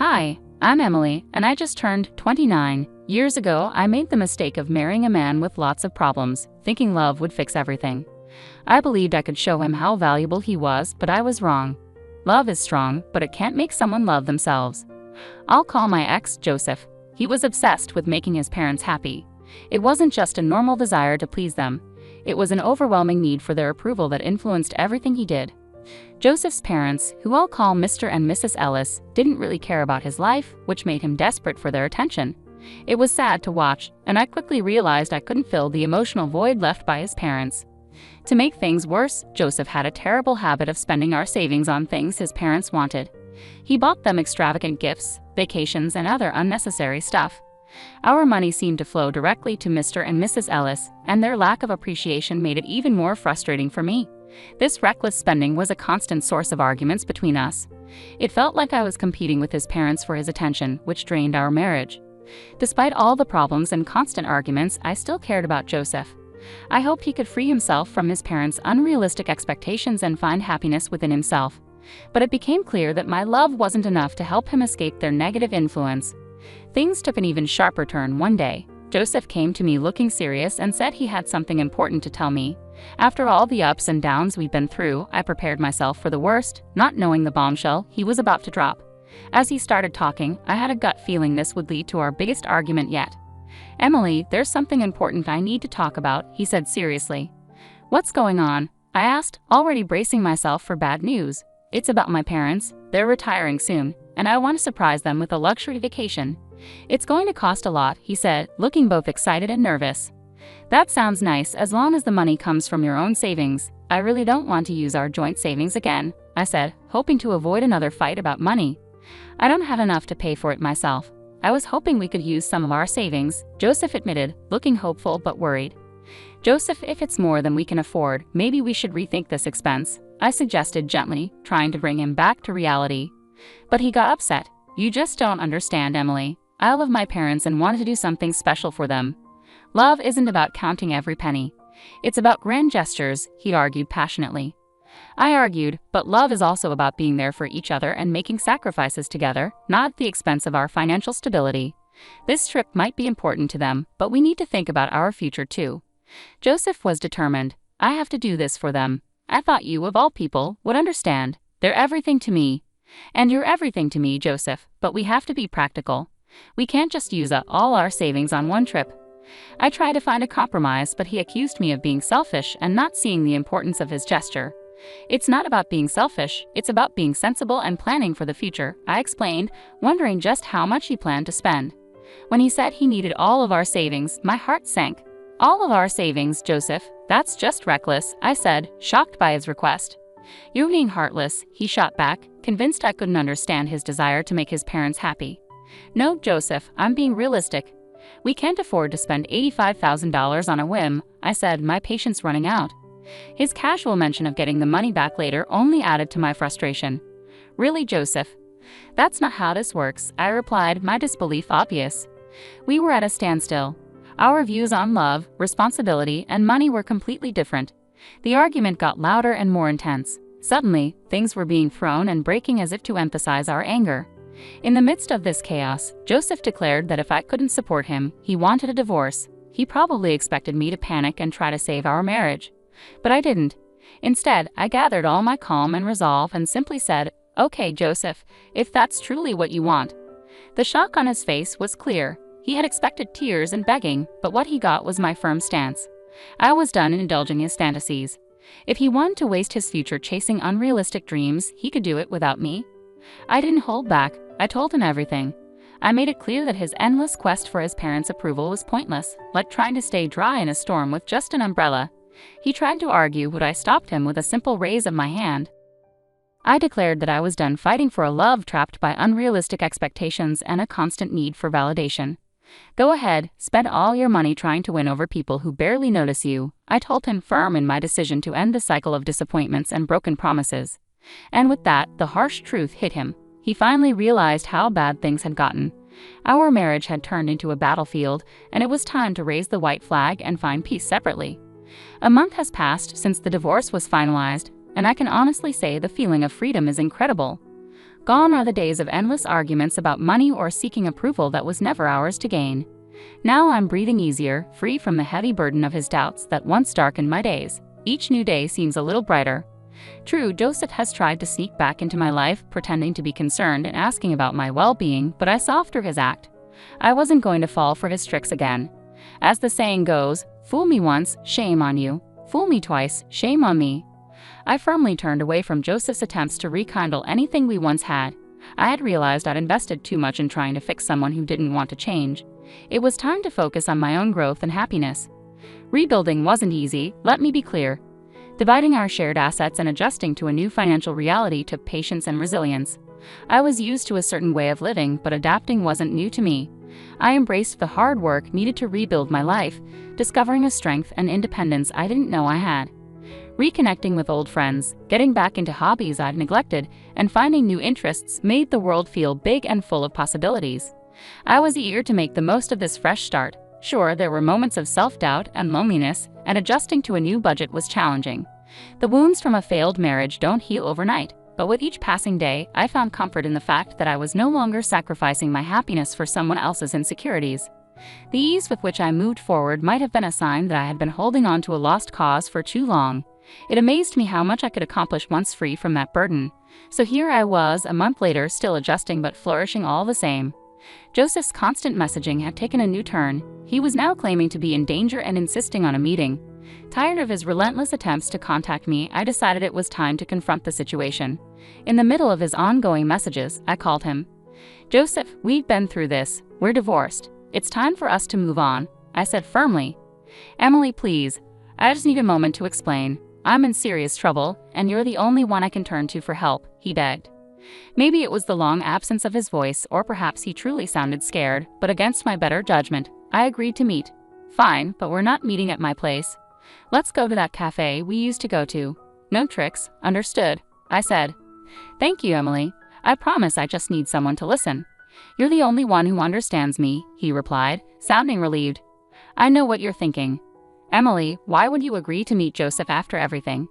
Hi, I'm Emily, and I just turned 29. Years ago, I made the mistake of marrying a man with lots of problems, thinking love would fix everything. I believed I could show him how valuable he was, but I was wrong. Love is strong, but it can't make someone love themselves. I'll call my ex Joseph. He was obsessed with making his parents happy. It wasn't just a normal desire to please them. It was an overwhelming need for their approval that influenced everything he did. Joseph's parents, who I'll call Mr. and Mrs. Ellis, didn't really care about his life, which made him desperate for their attention. It was sad to watch, and I quickly realized I couldn't fill the emotional void left by his parents. To make things worse, Joseph had a terrible habit of spending our savings on things his parents wanted. He bought them extravagant gifts, vacations, and other unnecessary stuff. Our money seemed to flow directly to Mr. and Mrs. Ellis, and their lack of appreciation made it even more frustrating for me. This reckless spending was a constant source of arguments between us. It felt like I was competing with his parents for his attention, which drained our marriage. Despite all the problems and constant arguments, I still cared about Joseph. I hoped he could free himself from his parents' unrealistic expectations and find happiness within himself. But it became clear that my love wasn't enough to help him escape their negative influence. Things took an even sharper turn one day. Joseph came to me looking serious and said he had something important to tell me. After all the ups and downs we'd been through, I prepared myself for the worst, not knowing the bombshell he was about to drop. As he started talking, I had a gut feeling this would lead to our biggest argument yet. "Emily, there's something important I need to talk about," he said seriously. "What's going on?" I asked, already bracing myself for bad news. "It's about my parents. They're retiring soon, and I want to surprise them with a luxury vacation. It's going to cost a lot," he said, looking both excited and nervous. "That sounds nice as long as the money comes from your own savings. I really don't want to use our joint savings again," I said, hoping to avoid another fight about money. "I don't have enough to pay for it myself. I was hoping we could use some of our savings," Joseph admitted, looking hopeful but worried. "Joseph, if it's more than we can afford, maybe we should rethink this expense," I suggested gently, trying to bring him back to reality. But he got upset. "You just don't understand, Emily. I love my parents and wanted to do something special for them. Love isn't about counting every penny. It's about grand gestures," he argued passionately. I argued, but love is also about being there for each other and making sacrifices together, not at the expense of our financial stability. This trip might be important to them, but we need to think about our future too. Joseph was determined. "I have to do this for them. I thought you, of all people, would understand. They're everything to me. And you're everything to me, Joseph, but we have to be practical. We can't just use up all our savings on one trip." I tried to find a compromise, but he accused me of being selfish and not seeing the importance of his gesture. "It's not about being selfish, it's about being sensible and planning for the future," I explained, wondering just how much he planned to spend. When he said he needed all of our savings, my heart sank. "All of our savings, Joseph? That's just reckless," I said, shocked by his request. "You're being heartless," he shot back, convinced I couldn't understand his desire to make his parents happy. "No, Joseph, I'm being realistic. We can't afford to spend $85,000 on a whim," I said, my patience running out. His casual mention of getting the money back later only added to my frustration. "Really, Joseph? That's not how this works," I replied, my disbelief obvious. We were at a standstill. Our views on love, responsibility, and money were completely different. The argument got louder and more intense. Suddenly, things were being thrown and breaking as if to emphasize our anger. In the midst of this chaos, Joseph declared that if I couldn't support him, he wanted a divorce. He probably expected me to panic and try to save our marriage. But I didn't. Instead, I gathered all my calm and resolve and simply said, "Okay, Joseph, if that's truly what you want." The shock on his face was clear. He had expected tears and begging, but what he got was my firm stance. I was done indulging his fantasies. If he wanted to waste his future chasing unrealistic dreams, he could do it without me. I didn't hold back. I told him everything. I made it clear that his endless quest for his parents' approval was pointless, like trying to stay dry in a storm with just an umbrella. He tried to argue, but I stopped him with a simple raise of my hand. I declared that I was done fighting for a love trapped by unrealistic expectations and a constant need for validation. "Go ahead, spend all your money trying to win over people who barely notice you," I told him, firm in my decision to end the cycle of disappointments and broken promises. And with that, the harsh truth hit him. He finally realized how bad things had gotten. Our marriage had turned into a battlefield, and it was time to raise the white flag and find peace separately. A month has passed since the divorce was finalized, and I can honestly say the feeling of freedom is incredible. Gone are the days of endless arguments about money or seeking approval that was never ours to gain. Now I'm breathing easier, free from the heavy burden of his doubts that once darkened my days. Each new day seems a little brighter. True, Joseph has tried to sneak back into my life, pretending to be concerned and asking about my well-being, but I saw through his act. I wasn't going to fall for his tricks again. As the saying goes, fool me once, shame on you. Fool me twice, shame on me. I firmly turned away from Joseph's attempts to rekindle anything we once had. I had realized I'd invested too much in trying to fix someone who didn't want to change. It was time to focus on my own growth and happiness. Rebuilding wasn't easy, let me be clear. Dividing our shared assets and adjusting to a new financial reality took patience and resilience. I was used to a certain way of living, but adapting wasn't new to me. I embraced the hard work needed to rebuild my life, discovering a strength and independence I didn't know I had. Reconnecting with old friends, getting back into hobbies I'd neglected, and finding new interests made the world feel big and full of possibilities. I was eager to make the most of this fresh start. Sure, there were moments of self-doubt and loneliness, and adjusting to a new budget was challenging. The wounds from a failed marriage don't heal overnight, but with each passing day, I found comfort in the fact that I was no longer sacrificing my happiness for someone else's insecurities. The ease with which I moved forward might have been a sign that I had been holding on to a lost cause for too long. It amazed me how much I could accomplish once free from that burden. So here I was, a month later, still adjusting but flourishing all the same. Joseph's constant messaging had taken a new turn. He was now claiming to be in danger and insisting on a meeting. Tired of his relentless attempts to contact me, I decided it was time to confront the situation. In the middle of his ongoing messages, I called him. "Joseph, we've been through this. We're divorced. It's time for us to move on," I said firmly. "Emily, please. I just need a moment to explain. I'm in serious trouble, and you're the only one I can turn to for help," he begged. Maybe it was the long absence of his voice, or perhaps he truly sounded scared, but against my better judgment, I agreed to meet. "Fine, but we're not meeting at my place. Let's go to that cafe we used to go to. No tricks, understood," I said. "Thank you, Emily. I promise I just need someone to listen." "You're the only one who understands me," he replied, sounding relieved. "I know what you're thinking. Emily, why would you agree to meet Joseph after everything?"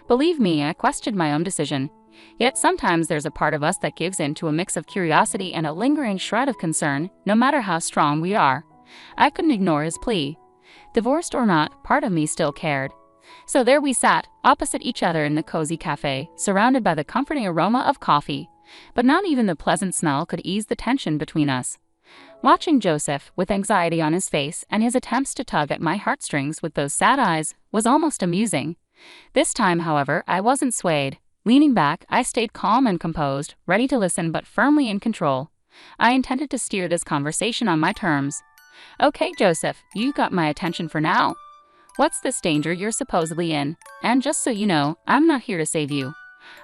Believe me, I questioned my own decision. Yet sometimes there's a part of us that gives in to a mix of curiosity and a lingering shred of concern, no matter how strong we are. I couldn't ignore his plea. Divorced or not, part of me still cared. So there we sat, opposite each other in the cozy cafe, surrounded by the comforting aroma of coffee. But not even the pleasant smell could ease the tension between us. Watching Joseph, with anxiety on his face and his attempts to tug at my heartstrings with those sad eyes, was almost amusing. This time, however, I wasn't swayed. Leaning back, I stayed calm and composed, ready to listen but firmly in control. I intended to steer this conversation on my terms. "Okay, Joseph, you got my attention for now. What's this danger you're supposedly in? And just so you know, I'm not here to save you.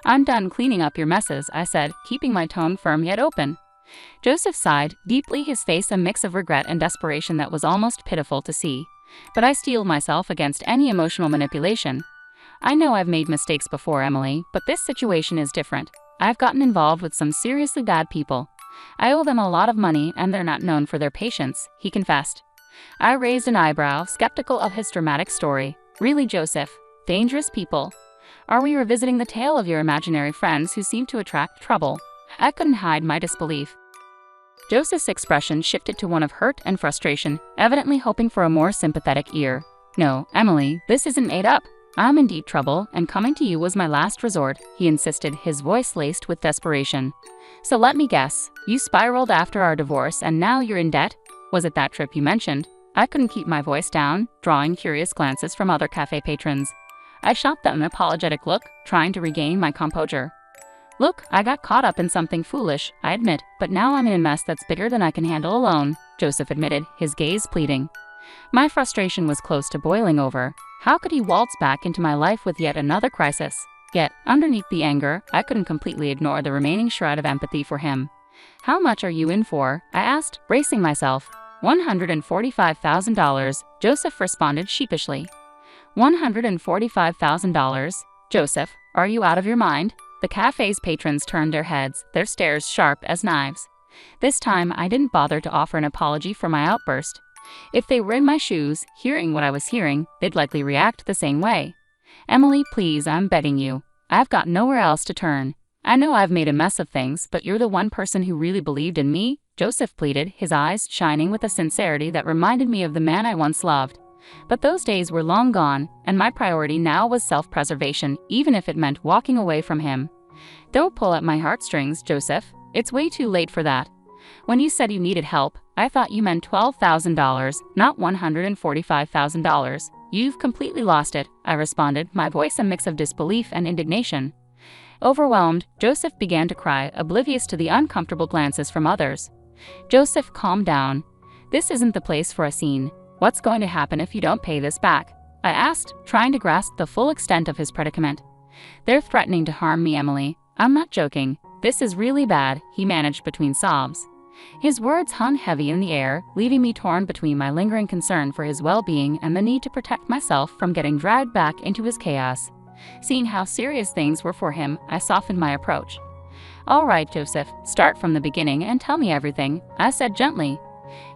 I'm done cleaning up your messes," I said, keeping my tone firm yet open. Joseph sighed, deeply, his face a mix of regret and desperation that was almost pitiful to see. But I steeled myself against any emotional manipulation. "I know I've made mistakes before, Emily, but this situation is different. I've gotten involved with some seriously bad people. I owe them a lot of money and they're not known for their patience," he confessed. I raised an eyebrow, skeptical of his dramatic story. "Really, Joseph? Dangerous people? Are we revisiting the tale of your imaginary friends who seem to attract trouble?" I couldn't hide my disbelief. Joseph's expression shifted to one of hurt and frustration, evidently hoping for a more sympathetic ear. "No, Emily, this isn't made up. I'm in deep trouble, and coming to you was my last resort," he insisted, his voice laced with desperation. "So let me guess, you spiraled after our divorce and now you're in debt? Was it that trip you mentioned?" I couldn't keep my voice down, drawing curious glances from other cafe patrons. I shot them an apologetic look, trying to regain my composure. "Look, I got caught up in something foolish, I admit, but now I'm in a mess that's bigger than I can handle alone," Joseph admitted, his gaze pleading. My frustration was close to boiling over. How could he waltz back into my life with yet another crisis? Yet, underneath the anger, I couldn't completely ignore the remaining shred of empathy for him. "How much are you in for?" I asked, bracing myself. $145,000, Joseph responded sheepishly. $145,000? Joseph, are you out of your mind? The cafe's patrons turned their heads, their stares sharp as knives. This time, I didn't bother to offer an apology for my outburst. If they were in my shoes, hearing what I was hearing, they'd likely react the same way. "Emily, please, I'm begging you. I've got nowhere else to turn." I know I've made a mess of things, but you're the one person who really believed in me, Youve pleaded, his eyes shining with a sincerity that reminded me of the man I once loved. But those days were long gone, and my priority now was self-preservation, even if it meant walking away from him. Don't pull at my heartstrings, Youve. It's way too late for that. When you said you needed help, I thought you meant $12,000, not $145,000. You've completely lost it, I responded, my voice a mix of disbelief and indignation. Overwhelmed, Youve began to cry, oblivious to the uncomfortable glances from others. Youve, calm down. This isn't the place for a scene. What's going to happen if you don't pay this back? I asked, trying to grasp the full extent of his predicament. They're threatening to harm me, Emily. I'm not joking. This is really bad, he managed between sobs. His words hung heavy in the air, leaving me torn between my lingering concern for his well-being and the need to protect myself from getting dragged back into his chaos. Seeing how serious things were for him, I softened my approach. All right, Youve, start from the beginning and tell me everything, I said gently.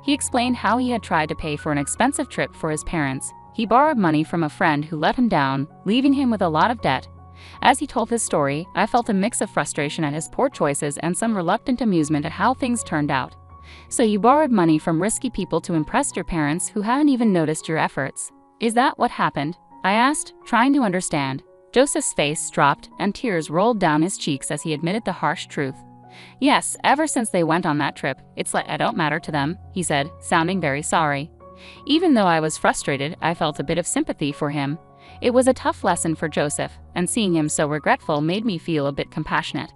He explained how he had tried to pay for an expensive trip for his parents. He borrowed money from a friend who let him down, leaving him with a lot of debt. As he told his story, I felt a mix of frustration at his poor choices and some reluctant amusement at how things turned out. So you borrowed money from risky people to impress your parents who hadn't even noticed your efforts. Is that what happened? I asked, trying to understand. Youve's face dropped and tears rolled down his cheeks as he admitted the harsh truth. Yes, ever since they went on that trip, it's like I don't matter to them, he said, sounding very sorry. Even though I was frustrated, I felt a bit of sympathy for him. It was a tough lesson for Youve, and seeing him so regretful made me feel a bit compassionate.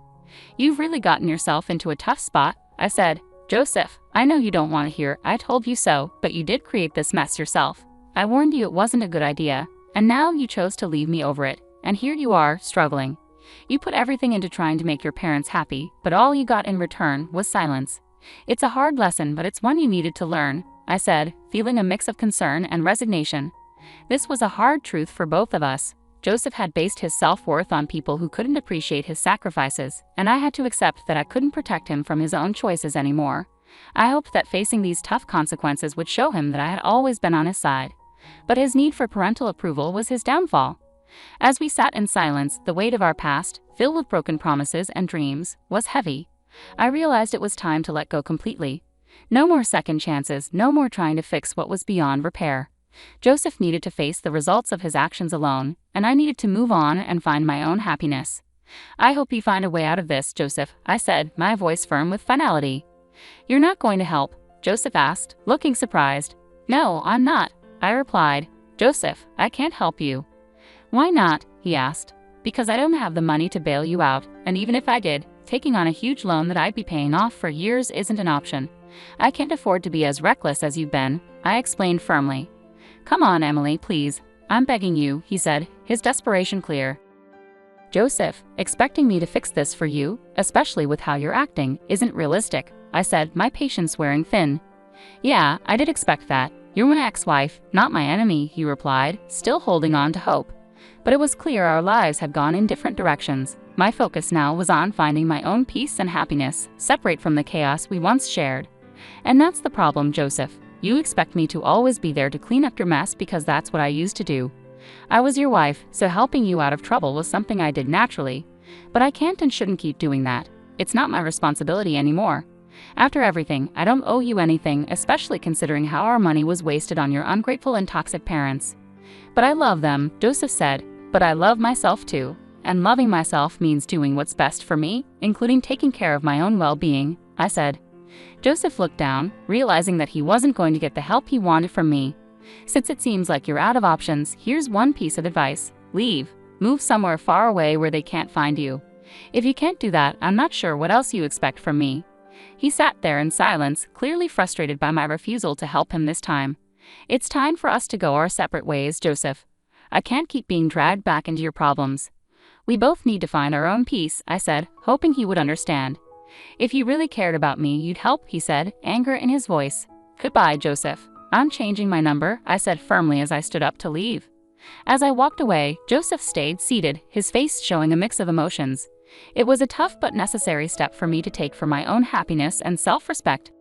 You've really gotten yourself into a tough spot, I said. Youve, I know you don't want to hear I told you so, but you did create this mess yourself. I warned you it wasn't a good idea, and now you chose to leave me over it, and here you are, struggling. You put everything into trying to make your parents happy, but all you got in return was silence. It's a hard lesson, but it's one you needed to learn, I said, feeling a mix of concern and resignation. This was a hard truth for both of us. Youve had based his self-worth on people who couldn't appreciate his sacrifices, and I had to accept that I couldn't protect him from his own choices anymore. I hoped that facing these tough consequences would show him that I had always been on his side. But his need for parental approval was his downfall. As we sat in silence, the weight of our past, filled with broken promises and dreams, was heavy. I realized it was time to let go completely. No more second chances, no more trying to fix what was beyond repair. Youve needed to face the results of his actions alone, and I needed to move on and find my own happiness. I hope you find a way out of this, Youve, I said, my voice firm with finality. You're not going to help? Youve asked, looking surprised. No, I'm not, I replied. Youve, I can't help you. Why not? He asked. Because I don't have the money to bail you out, and even if I did, taking on a huge loan that I'd be paying off for years isn't an option. I can't afford to be as reckless as you've been, I explained firmly. Come on, Emily, please. I'm begging you, he said, his desperation clear. Youve, expecting me to fix this for you, especially with how you're acting, isn't realistic, I said, my patience wearing thin. Yeah, I did expect that. You're my ex-wife, not my enemy, he replied, still holding on to hope. But it was clear our lives had gone in different directions. My focus now was on finding my own peace and happiness, separate from the chaos we once shared. And that's the problem, Youve. You expect me to always be there to clean up your mess because that's what I used to do. I was your wife, so helping you out of trouble was something I did naturally. But I can't and shouldn't keep doing that. It's not my responsibility anymore. After everything, I don't owe you anything, especially considering how our money was wasted on your ungrateful and toxic parents. But I love them, Youve said, but I love myself too. And loving myself means doing what's best for me, including taking care of my own well-being, I said. Youve looked down, realizing that he wasn't going to get the help he wanted from me. Since it seems like you're out of options, here's one piece of advice. Leave. Move somewhere far away where they can't find you. If you can't do that, I'm not sure what else you expect from me. He sat there in silence, clearly frustrated by my refusal to help him this time. It's time for us to go our separate ways, Youve. I can't keep being dragged back into your problems. We both need to find our own peace, I said, hoping he would understand. If you really cared about me, you'd help, he said, anger in his voice. Goodbye, Youve. I'm changing my number, I said firmly as I stood up to leave. As I walked away, Youve stayed seated, his face showing a mix of emotions. It was a tough but necessary step for me to take for my own happiness and self-respect.